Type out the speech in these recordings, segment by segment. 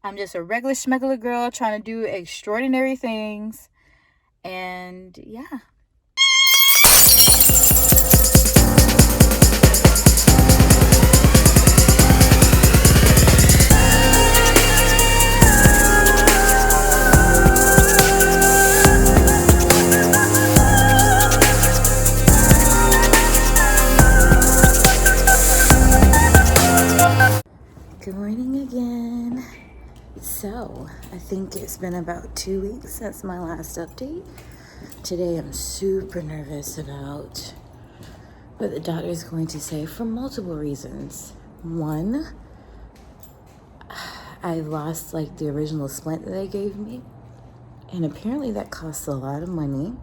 I'm just a regular schmegular girl trying to do extraordinary things. And yeah. Good morning again. So, I think it's been about 2 weeks since my last update. Today I'm super nervous about what the doctor is going to say for multiple reasons. One, I lost like the original splint that they gave me, and apparently that costs a lot of money,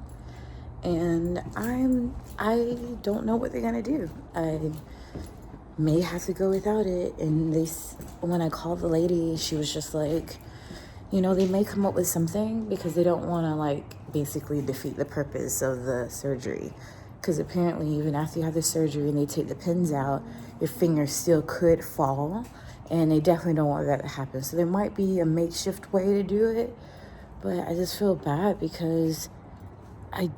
and I don't know what they're gonna do. I may have to go without it. And when I called the lady, she was just like, they may come up with something because they don't want to like basically defeat the purpose of the surgery, because apparently even after you have the surgery and they take the pins out, your finger still could fall, and they definitely don't want that to happen. So there might be a makeshift way to do it, but I just feel bad because I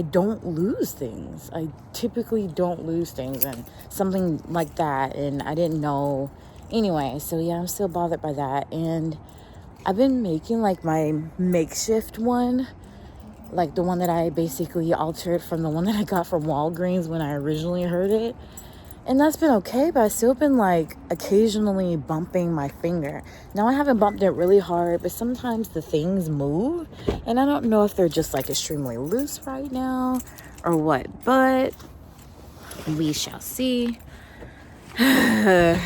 don't lose things. I typically don't lose things, and something like that, and I didn't know. Anyway, so yeah, I'm still bothered by that. And I've been making like my makeshift one, like the one that I basically altered from the one that I got from Walgreens when I originally heard it. And that's been okay, but I've still been like occasionally bumping my finger. Now I haven't bumped it really hard, but sometimes the things move, and I don't know if they're just like extremely loose right now or what, but we shall see. I'm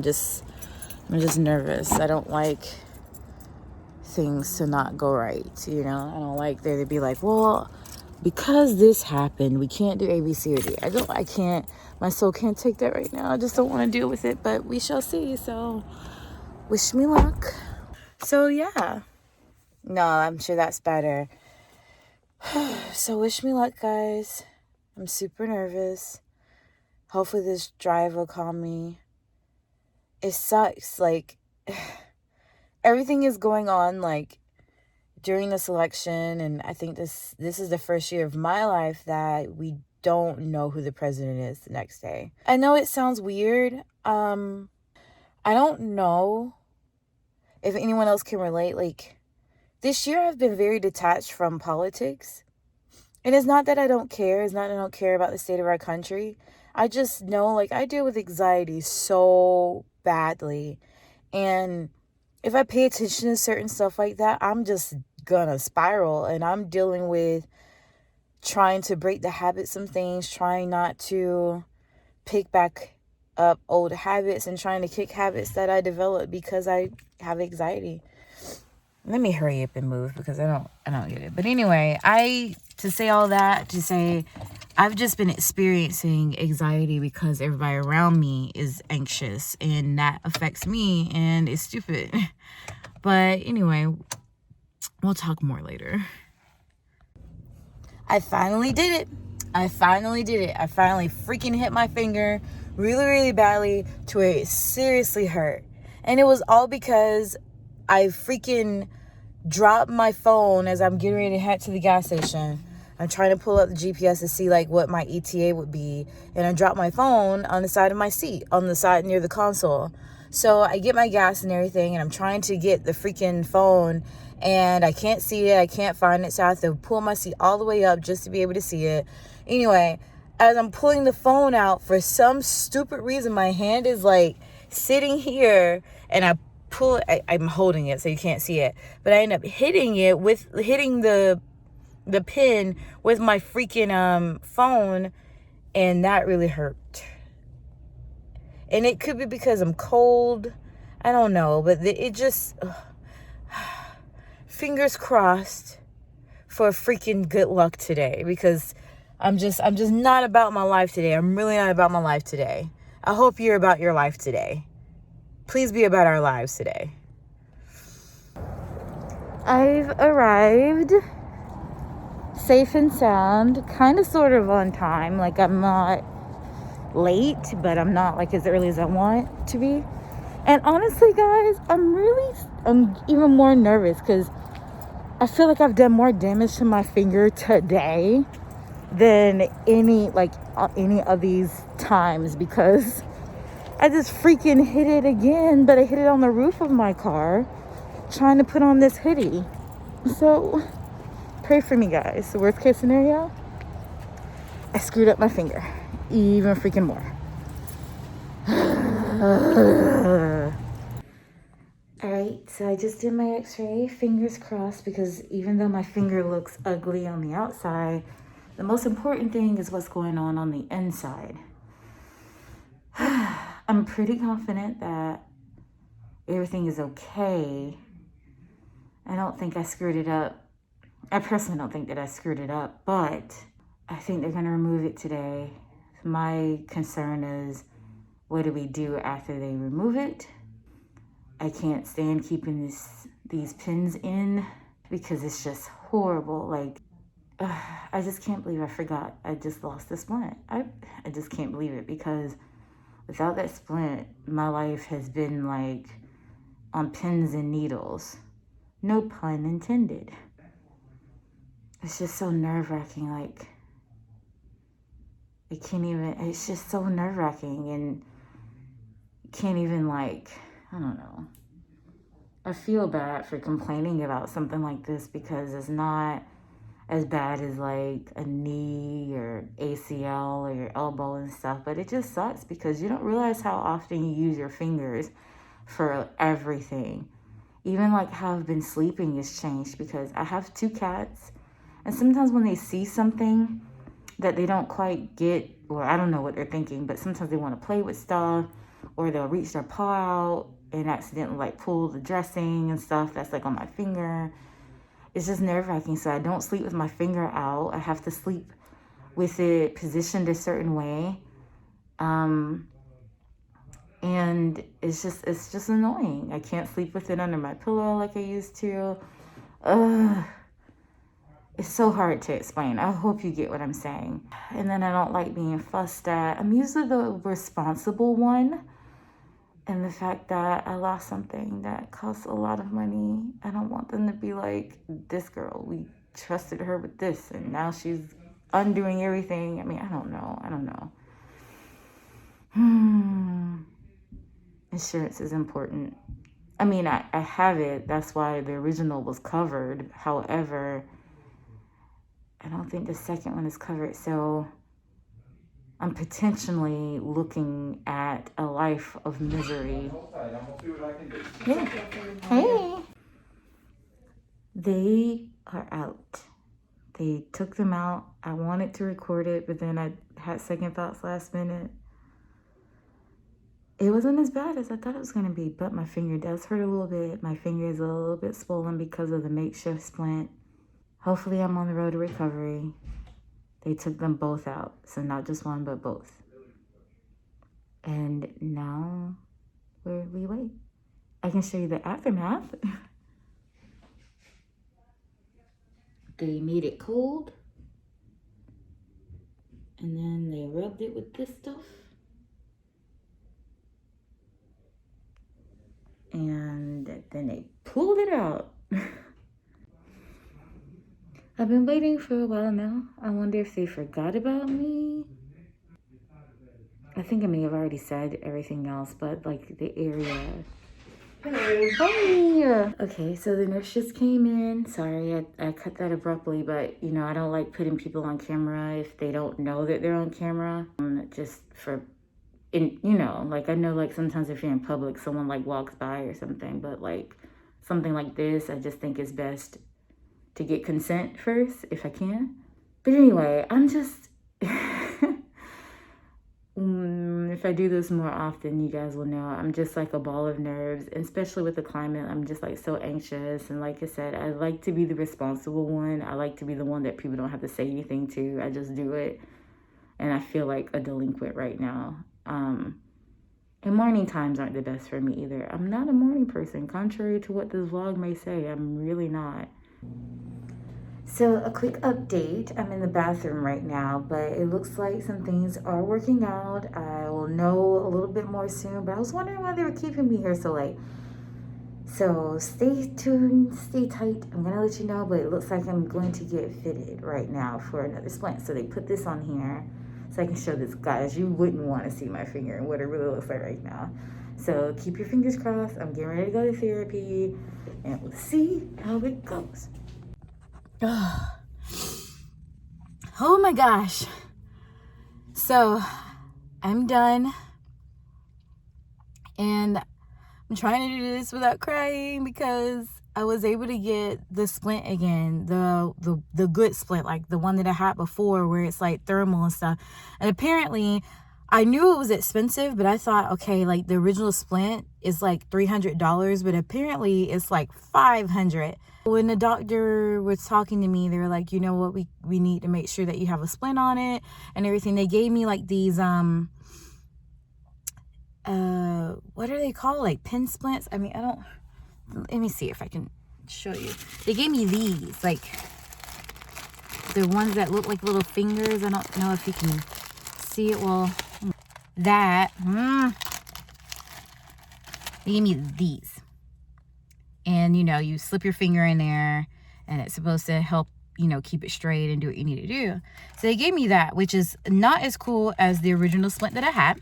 just nervous. I don't like things to not go right, I don't like there to be like, well, because this happened, we can't do A, B, C, or D. I can't, my soul can't take that right now. I just don't want to deal with it, but we shall see. So wish me luck. So yeah, no, I'm sure that's better. So wish me luck, guys. I'm super nervous. Hopefully this drive will calm me. It sucks. Like everything is going on like during this election, and I think this is the first year of my life that we don't know who the president is the next day. I know it sounds weird. I don't know if anyone else can relate. Like this year I've been very detached from politics. And it's not that I don't care. It's not that I don't care about the state of our country. I just know, like, I deal with anxiety so badly. And if I pay attention to certain stuff like that, I'm just gonna spiral. And I'm dealing with trying to break the habits of things, trying not to pick back up old habits, and trying to kick habits that I developed because I have anxiety. Let me hurry up and move because I don't get it. But anyway, to say all that, to say I've just been experiencing anxiety because everybody around me is anxious, and that affects me, and it's stupid. But anyway, we'll talk more later. I finally did it. I finally freaking hit my finger really, really badly to where it seriously hurt. And it was all because I freaking dropped my phone as I'm getting ready to head to the gas station. I'm trying to pull up the GPS to see like what my ETA would be. And I dropped my phone on the side of my seat, on the side near the console. So I get my gas and everything, and I'm trying to get the freaking phone, and I can't see it. I can't find it. So I have to pull my seat all the way up just to be able to see it. Anyway, as I'm pulling the phone out, for some stupid reason, my hand is like sitting here, and I pull it. I'm holding it so you can't see it, but I end up hitting the pin with my freaking phone, and that really hurt. And it could be because I'm cold, I don't know, but it just fingers crossed for freaking good luck today, because I'm just not about my life today. I'm really not about my life today. I hope you're about your life today. Please be about our lives today. I've arrived safe and sound, kind of sort of on time. Like I'm not late, but I'm not like as early as I want to be. And honestly, guys, I'm really I'm even more nervous because I feel like I've done more damage to my finger today than any of these times, because I just freaking hit it again, but I hit it on the roof of my car trying to put on this hoodie. So pray for me, guys. The worst case scenario, I screwed up my finger even freaking more. All right, so I just did my x-ray, fingers crossed, because even though my finger looks ugly on the outside, the most important thing is what's going on the inside. I'm pretty confident that everything is okay. I don't think I screwed it up. I personally don't think that I screwed it up, but I think they're gonna remove it today. My concern is, what do we do after they remove it? I can't stand keeping these pins in because it's just horrible. Like, I just can't believe I forgot. I just lost the splint. I just can't believe it, because without that splint, my life has been like on pins and needles. No pun intended. It's just so nerve-wracking. Like, it's just so nerve-wracking, and can't even, like, I don't know. I feel bad for complaining about something like this because it's not as bad as like a knee or ACL or your elbow and stuff, but it just sucks because you don't realize how often you use your fingers for everything. Even like how I've been sleeping has changed, because I have 2 cats, and sometimes when they see something that they don't quite get, or I don't know what they're thinking, but sometimes they want to play with stuff, or they'll reach their paw out and accidentally like pull the dressing and stuff that's like on my finger. It's just nerve-wracking. So I don't sleep with my finger out. I have to sleep with it positioned a certain way. And it's just annoying. I can't sleep with it under my pillow like I used to. It's so hard to explain. I hope you get what I'm saying. And then I don't like being fussed at. I'm usually the responsible one. And the fact that I lost something that costs a lot of money, I don't want them to be like, this girl, we trusted her with this, and now she's undoing everything. I mean, I don't know. Insurance is important. I mean, I have it. That's why the original was covered. However, I don't think the second one is covered. So I'm potentially looking at a life of misery. Yeah. Hey. They are out. They took them out. I wanted to record it, but then I had second thoughts last minute. It wasn't as bad as I thought it was going to be, but my finger does hurt a little bit. My finger is a little bit swollen because of the makeshift splint. Hopefully I'm on the road to recovery. They took them both out, so not just one, but both. And now we wait. I can show you the aftermath. They made it cold, and then they rubbed it with this stuff. And then they pulled it out. I've been waiting for a while now. I wonder if they forgot about me. I think I may have already said everything else, but like the area. Hey! Okay, so the nurse just came in. Sorry, I cut that abruptly, but you know, I don't like putting people on camera if they don't know that they're on camera. Just for, you know, like I know like sometimes if you're in public, someone like walks by or something, but like something like this, I just think it's best to get consent first if I can. But anyway, I'm just, if I do this more often, you guys will know I'm just like a ball of nerves, and especially with the climate, I'm just like so anxious. And like I said, I like to be the responsible one. I like to be the one that people don't have to say anything to. I just do it. And I feel like a delinquent right now. And morning times aren't the best for me either. I'm not a morning person, contrary to what this vlog may say. I'm really not. So a quick update. I'm in the bathroom right now, but it looks like some things are working out. I will know a little bit more soon, but I was wondering why they were keeping me here so late. So stay tuned, stay tight. I'm gonna let you know, but it looks like I'm going to get fitted right now for another splint. So they put this on here so I can show this, guys. You wouldn't want to see my finger and what it really looks like right now. So keep your fingers crossed. I'm getting ready to go to therapy and we'll see how it goes. Oh my gosh. So I'm done. And I'm trying to do this without crying because I was able to get the splint again, the good splint, like the one that I had before where it's like thermal and stuff. And apparently I knew it was expensive, but I thought, okay, like the original splint is like $300, but apparently it's like $500. When the doctor was talking to me, they were like, you know what, we need to make sure that you have a splint on it and everything. They gave me like these what are they called, like pin splints? I mean, let me see if I can show you. They gave me these, like the ones that look like little fingers. I don't know if you can see it. Well, that they gave me these, and you know, you slip your finger in there and it's supposed to help, you know, keep it straight and do what you need to do. So they gave me that, which is not as cool as the original splint that I had.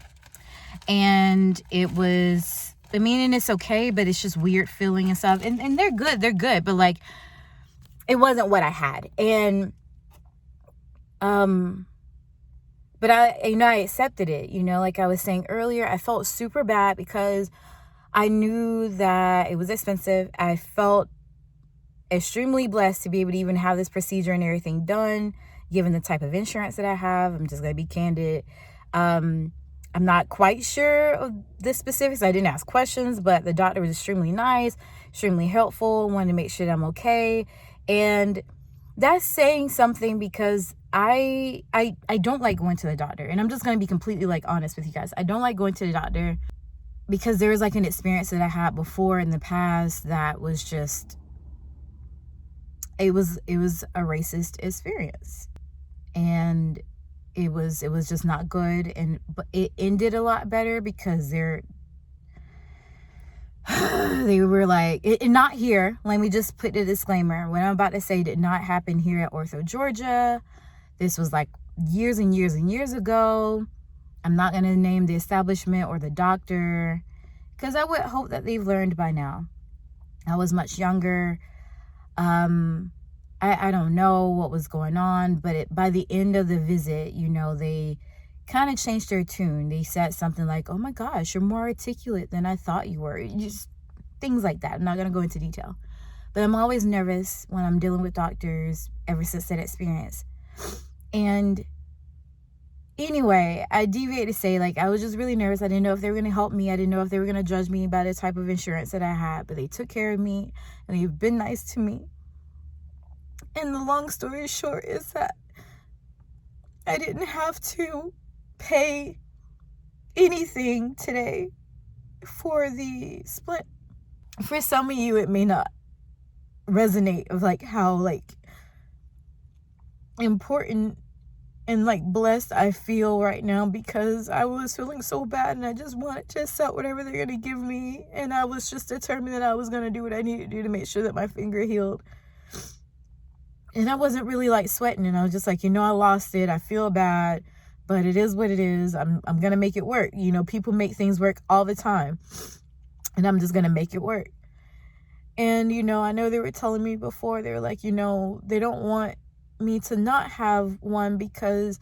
And it was, I mean, and it's okay, but it's just weird feeling and stuff. And they're good, but like, it wasn't what I had. And, but I accepted it, you know, like I was saying earlier. I felt super bad because I knew that it was expensive. I felt extremely blessed to be able to even have this procedure and everything done, given the type of insurance that I have. I'm just going to be candid. I'm not quite sure of the specifics. I didn't ask questions, but the doctor was extremely nice, extremely helpful, wanted to make sure that I'm okay. And that's saying something because I don't like going to the doctor. And I'm just going to be completely like honest with you guys. I don't like going to the doctor because there was like an experience that I had before in the past that was just, it was a racist experience. And it was just not good. But it ended a lot better because they were like, not here. Let me just put a disclaimer. What I'm about to say did not happen here at Ortho, Georgia. This was like years and years and years ago. I'm not going to name the establishment or the doctor because I would hope that they've learned by now. I was much younger. I don't know what was going on, but by the end of the visit, you know, they kind of changed their tune. They said something like, oh my gosh, you're more articulate than I thought you were. Just things like that. I'm not going to go into detail. But I'm always nervous when I'm dealing with doctors ever since that experience. And anyway, I deviated to say, like, I was just really nervous. I didn't know if they were going to help me. I didn't know if they were going to judge me by the type of insurance that I had. But they took care of me and they've been nice to me. And the long story short is that I didn't have to pay anything today for the split. For some of you, it may not resonate of like how like important and like blessed I feel right now because I was feeling so bad and I just wanted to accept whatever they're going to give me. And I was just determined that I was going to do what I needed to do to make sure that my finger healed. And I wasn't really like sweating, and I was just like, you know, I lost it. I feel bad, but it is what it is. I'm going to make it work. You know, people make things work all the time, and I'm just going to make it work. And, you know, I know they were telling me before, they were like, you know, they don't want me to not have one because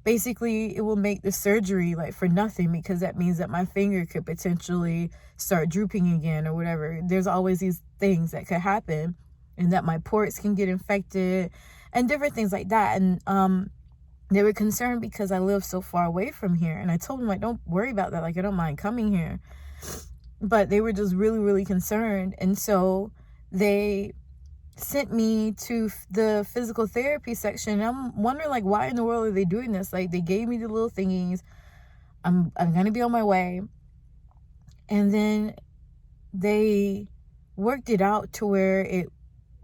basically it will make the surgery like for nothing, because that means that my finger could potentially start drooping again or whatever. There's always these things that could happen. And that my ports can get infected and different things like that. And they were concerned because I live so far away from here. And I told them, like, don't worry about that. Like, I don't mind coming here. But they were just really, really concerned. And so they sent me to the physical therapy section. And I'm wondering, like, why in the world are they doing this? Like, they gave me the little thingies. I'm going to be on my way. And then they worked it out to where it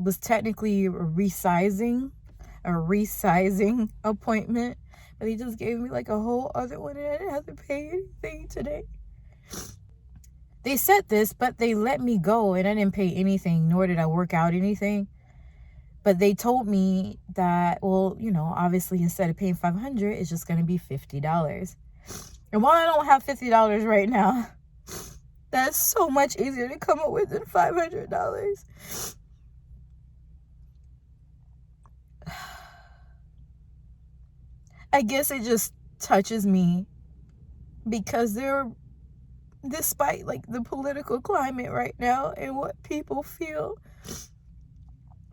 was technically a resizing appointment, but he just gave me like a whole other one and I didn't have to pay anything today. They said this, but they let me go and I didn't pay anything, nor did I work out anything. But they told me that, well, you know, obviously instead of paying $500, it's just going to be $50. And while I don't have $50 right now, that's so much easier to come up with than $500. I guess it just touches me because despite like the political climate right now and what people feel,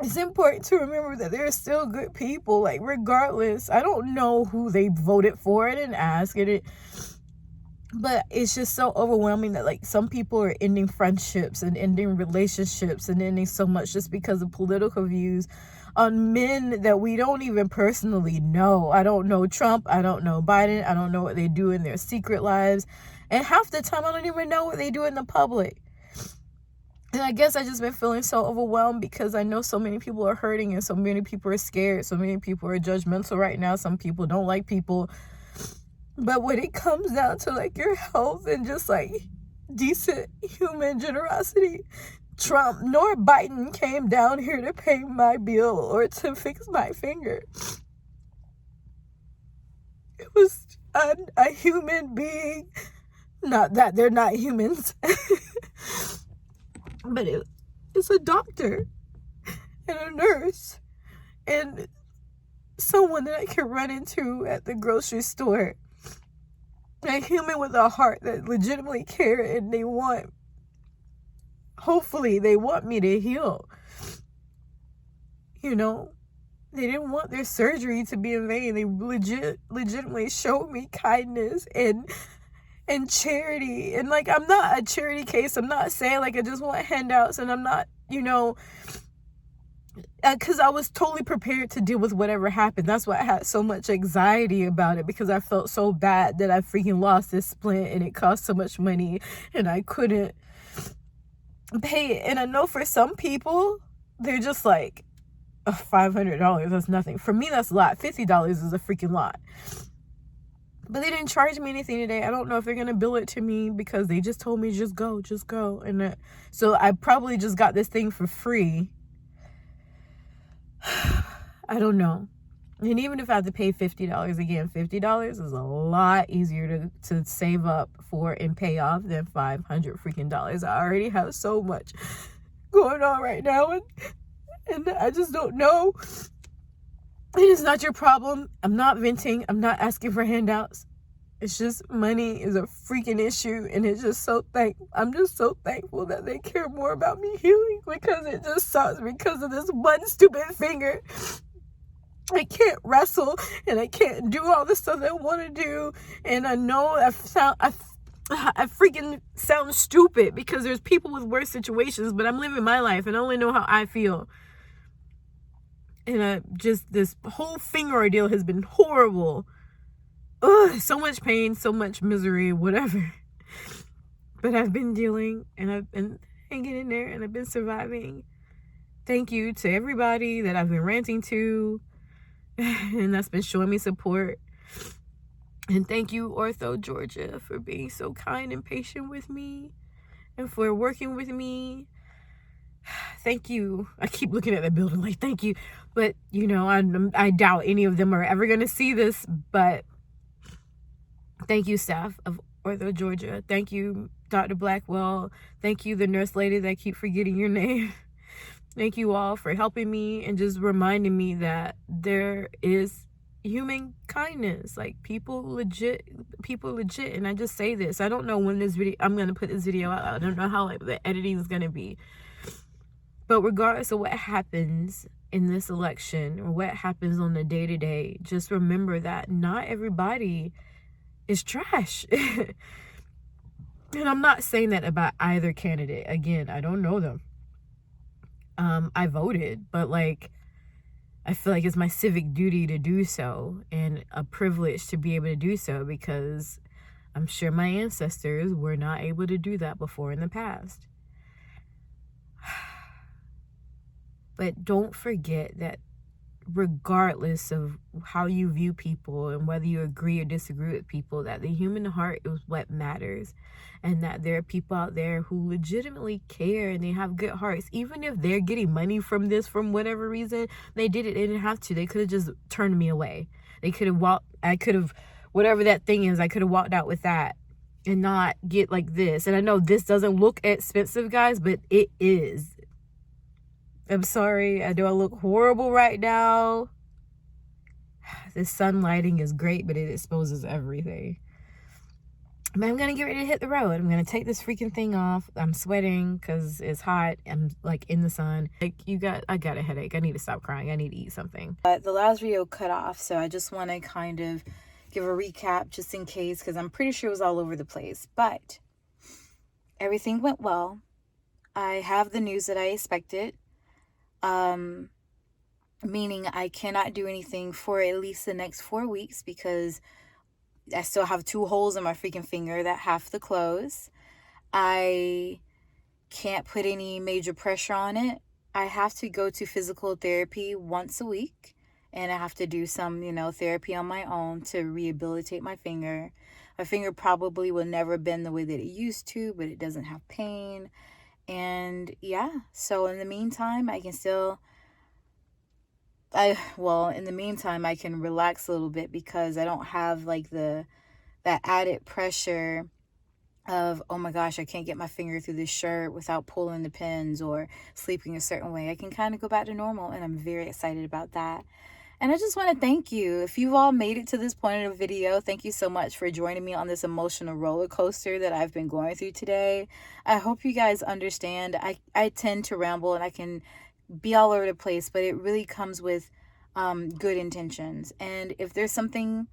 it's important to remember that there are still good people, like regardless. I don't know who they voted for. I didn't ask it, but it's just so overwhelming that like some people are ending friendships and ending relationships and ending so much just because of political views on men that we don't even personally know. I don't know Trump. I don't know Biden. I don't know what they do in their secret lives. And half the time I don't even know what they do in the public. And I guess I just been feeling so overwhelmed because I know so many people are hurting and so many people are scared. So many people are judgmental right now. Some people don't like people. But when it comes down to like your health and just like decent human generosity, Trump nor Biden came down here to pay my bill or to fix my finger. It was a human being. Not that they're not humans. But it's a doctor and a nurse and someone that I can run into at the grocery store. A human with a heart that legitimately care and hopefully they want me to heal. You know, they didn't want their surgery to be in vain. They legitimately showed me kindness and charity. And like, I'm not a charity case. I'm not saying like I just want handouts, and I'm not, you know, because I was totally prepared to deal with whatever happened. That's why I had so much anxiety about it, because I felt so bad that I freaking lost this splint and it cost so much money and I couldn't pay it. And I know for some people, they're just like, $500, that's nothing. For me, that's a lot. $50 is a freaking lot. But they didn't charge me anything today. I don't know if they're going to bill it to me because they just told me, just go. And so I probably just got this thing for free. I don't know. And even if I have to pay $50 again, $50 is a lot easier to save up for and pay off than $500 freaking dollars. I already have so much going on right now, and I just don't know. It is not your problem. I'm not venting. I'm not asking for handouts. It's just money is a freaking issue, and it's just I'm just so thankful that they care more about me healing, because it just sucks because of this one stupid finger. I can't wrestle and I can't do all the stuff that I want to do, and I know I freaking sound stupid because there's people with worse situations, but I'm living my life and I only know how I feel. And this whole finger ordeal has been horrible. Ugh, so much pain, so much misery, whatever. But I've been dealing, and I've been hanging in there, and I've been surviving. Thank you to everybody that I've been ranting to, and that's been showing me support. And thank you, Ortho Georgia, for being so kind and patient with me, and for working with me. Thank you. I keep looking at that building like, thank you. But, you know, I doubt any of them are ever going to see this. But thank you, staff of Ortho Georgia. Thank you, Dr. Blackwell. Thank you, the nurse lady that I keep forgetting your name. Thank you all for helping me and just reminding me that there is human kindness. Like, people legit. And I just say this. I don't know when I'm going to put this video out. I don't know how the editing is going to be. But regardless of what happens in this election or what happens on the day-to-day, just remember that not everybody is trash. And I'm not saying that about either candidate. Again, I don't know them. I voted, but like, I feel like it's my civic duty to do so, and a privilege to be able to do so, because I'm sure my ancestors were not able to do that before in the past. But don't forget that regardless of how you view people and whether you agree or disagree with people, that the human heart is what matters, and that there are people out there who legitimately care and they have good hearts. Even if they're getting money from this, from whatever reason they did it, they didn't have to. They could have just turned me away. They could have I could have, whatever that thing is, I could have walked out with that and not get like this. And I know this doesn't look expensive, guys, but it is. I'm sorry. I know I look horrible right now. The sun lighting is great, but it exposes everything. But I'm going to get ready to hit the road. I'm going to take this freaking thing off. I'm sweating because it's hot. I'm like in the sun. Like, I got a headache. I need to stop crying. I need to eat something. But the last video cut off, so I just want to kind of give a recap just in case, because I'm pretty sure it was all over the place. But everything went well. I have the news that I expected. Meaning I cannot do anything for at least the next 4 weeks because I still have 2 holes in my freaking finger that have to close. I can't put any major pressure on it. I have to go to physical therapy once a week, and I have to do some, therapy on my own to rehabilitate my finger. My finger probably will never bend the way that it used to, but it doesn't have pain. And yeah, so in the meantime, I can relax a little bit because I don't have like that added pressure of, oh my gosh, I can't get my finger through this shirt without pulling the pins or sleeping a certain way. I can kind of go back to normal, and I'm very excited about that. And I just want to thank you. If you've all made it to this point of the video, thank you so much for joining me on this emotional roller coaster that I've been going through today. I hope you guys understand. I tend to ramble and I can be all over the place, but it really comes with good intentions. And if there's something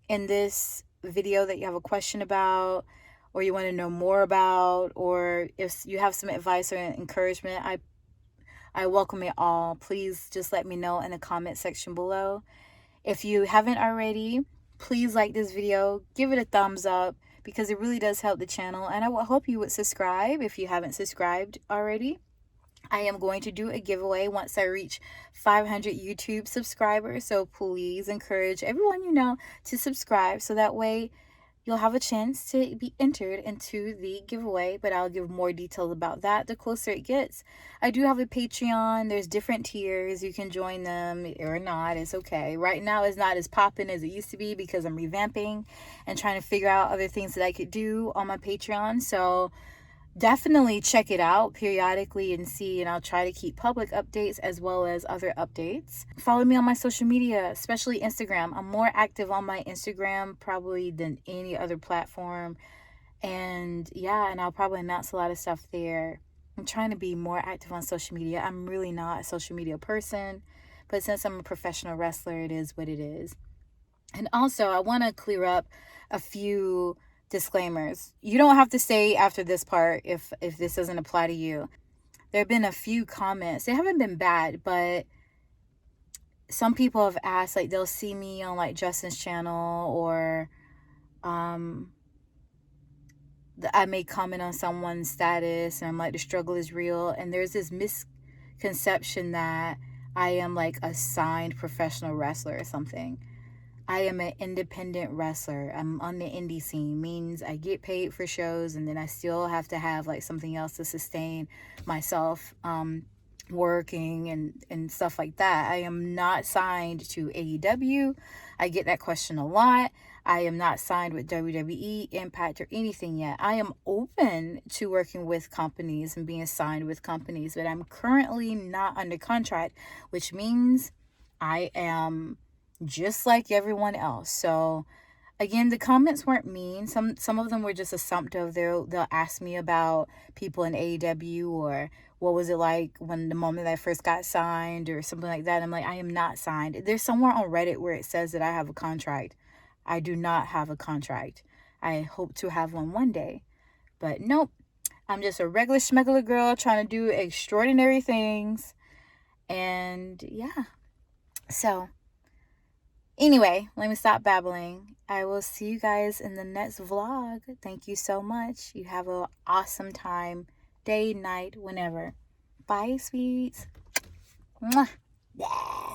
in this video that you have a question about, or you want to know more about, or if you have some advice or encouragement, I welcome it all. Please just let me know in the comment section below. If you haven't already, please like this video, give it a thumbs up, because it really does help the channel. And I will hope you would subscribe if you haven't subscribed already. I am going to do a giveaway once I reach 500 YouTube subscribers. So please encourage everyone you know to subscribe, so that way you'll have a chance to be entered into the giveaway. But I'll give more details about that the closer it gets. I do have a Patreon. There's different tiers. You can join them or not. It's okay. Right now it's not as popping as it used to be because I'm revamping and trying to figure out other things that I could do on my Patreon. So definitely check it out periodically and see, and I'll try to keep public updates as well as other updates. Follow me on my social media, especially Instagram. I'm more active on my Instagram probably than any other platform. And yeah, and I'll probably announce a lot of stuff there. I'm trying to be more active on social media. I'm really not a social media person, but since I'm a professional wrestler, it is what it is. And also, I want to clear up a few disclaimers. You don't have to stay after this part if this doesn't apply to you. There have been a few comments. They haven't been bad, but some people have asked, like, they'll see me on like Justin's channel, or I may comment on someone's status and I'm like, the struggle is real, and there's this misconception that I am like a signed professional wrestler or something. I am an independent wrestler. I'm on the indie scene. Means I get paid for shows, and then I still have to have like something else to sustain myself, working and stuff like that. I am not signed to AEW. I get that question a lot. I am not signed with WWE, Impact, or anything yet. I am open to working with companies and being signed with companies, but I'm currently not under contract, which means I am just like everyone else. So again, the comments weren't mean. Some of them were just assumptive. They'll ask me about people in AEW, or what was it like when the moment that I first got signed, or something like that. I'm like, I am not signed. There's somewhere on Reddit where it says that I have a contract. I do not have a contract. I hope to have one day, but nope. I'm just a regular schmegular girl trying to do extraordinary things. And yeah, so anyway, let me stop babbling. I will see you guys in the next vlog. Thank you so much. You have an awesome time, day, night, whenever. Bye, sweets. Mwah. Yeah.